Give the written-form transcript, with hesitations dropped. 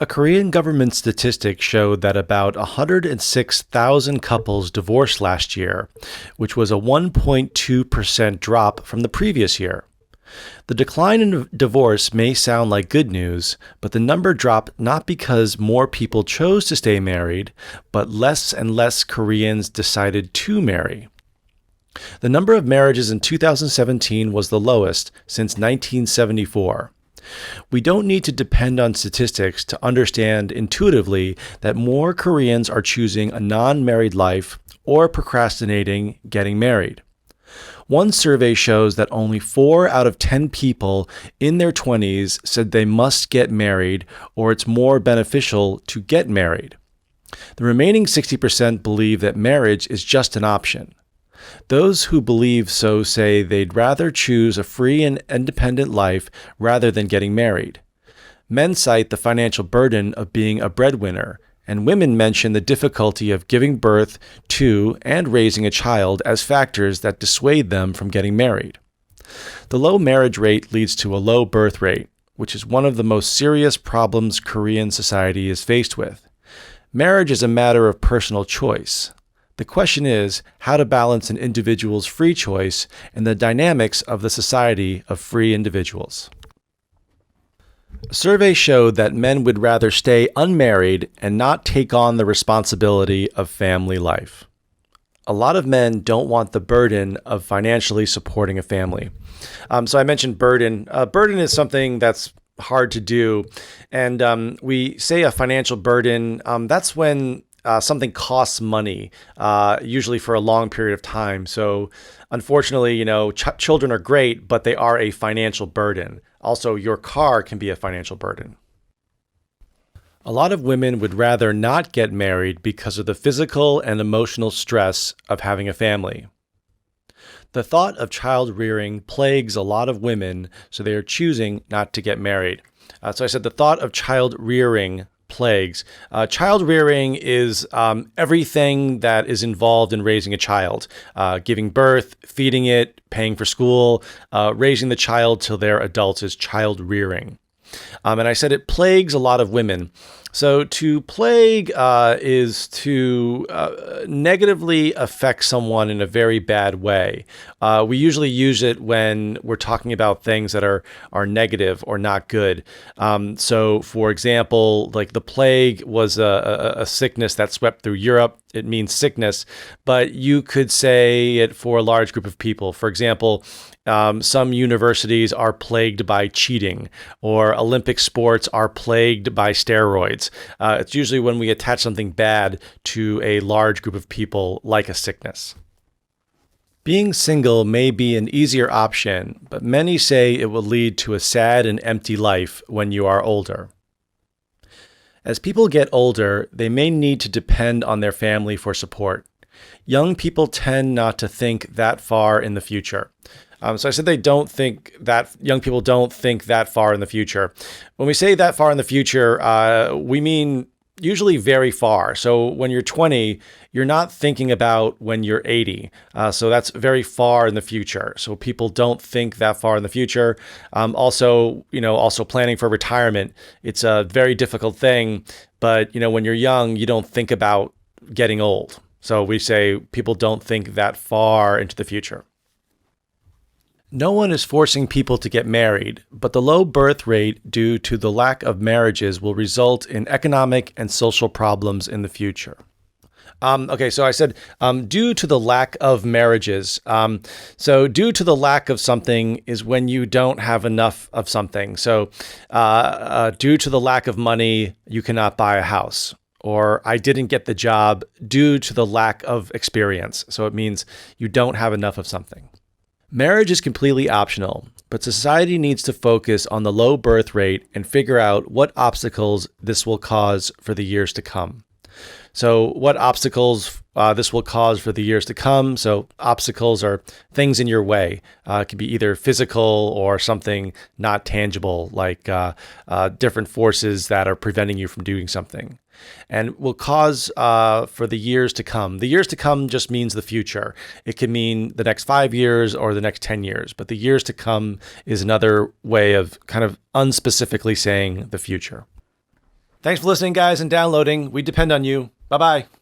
A Korean government statistic showed that about 106,000 couples divorced last year, which was a 1.2% drop from the previous year. The decline in divorce may sound like good news, but the number dropped not because more people chose to stay married, but less and less Koreans decided to marry. The number of marriages in 2017 was the lowest since 1974. We don't need to depend on statistics to understand intuitively that more Koreans are choosing a non-married life or procrastinating getting married. One survey shows that only 4 out of 10 people in their 20s said they must get married or it's more beneficial to get married. The remaining 60% believe that marriage is just an option. Those who believe so say they'd rather choose a free and independent life rather than getting married. Men cite the financial burden of being a breadwinner, and women mention the difficulty of giving birth to and raising a child as factors that dissuade them from getting married. The low marriage rate leads to a low birth rate, which is one of the most serious problems Korean society is faced with. Marriage is a matter of personal choice. The question is how to balance an individual's free choice and the dynamics of the society of free individuals. A survey showed that men would rather stay unmarried and not take on the responsibility of family life. A lot of men don't want the burden of financially supporting a family. So I mentioned burden. Burden is something that's hard to do. And we say a financial burden, that's when something costs money, usually for a long period of time. So unfortunately, children are great, but they are a financial burden. Also, your car can be a financial burden. A lot of women would rather not get married because of the physical and emotional stress of having a family. The thought of child rearing plagues a lot of women, so they are choosing not to get married. So I said the thought of child rearing plagues. Child rearing is everything that is involved in raising a child, giving birth, feeding it, paying for school, raising the child till they're adults is child rearing. And I said it plagues a lot of women. So to plague is to negatively affect someone in a very bad way. We usually use it when we're talking about things that are negative or not good. So for example, like the plague was a sickness that swept through Europe. It means sickness, but you could say it for a large group of people. For example, some universities are plagued by cheating, or Olympic sports are plagued by steroids. It's usually when we attach something bad to a large group of people, like a sickness. Being single may be an easier option, but many say it will lead to a sad and empty life when you are older. As people get older, they may need to depend on their family for support. Young people tend not to think that far in the future. So I said young people don't think that far in the future. When we say that far in the future, we mean usually very far. So when you're 20, you're not thinking about when you're 80. So that's very far in the future. So people don't think that far in the future. Also planning for retirement. It's a very difficult thing, but when you're young, you don't think about getting old. So we say people don't think that far into the future. No one is forcing people to get married, but the low birth rate due to the lack of marriages will result in economic and social problems in the future. So I said due to the lack of marriages. So due to the lack of something is when you don't have enough of something. So due to the lack of money, you cannot buy a house. Or I didn't get the job due to the lack of experience. So it means you don't have enough of something. Marriage is completely optional, but society needs to focus on the low birth rate and figure out what obstacles this will cause for the years to come. So what obstacles this will cause for the years to come. So obstacles are things in your way. It can be either physical or something not tangible, like different forces that are preventing you from doing something. And will cause for the years to come. The years to come just means the future. It could mean the next 5 years or the next 10 years. But the years to come is another way of kind of unspecifically saying the future. Thanks for listening, guys, and downloading. We depend on you. Bye-bye.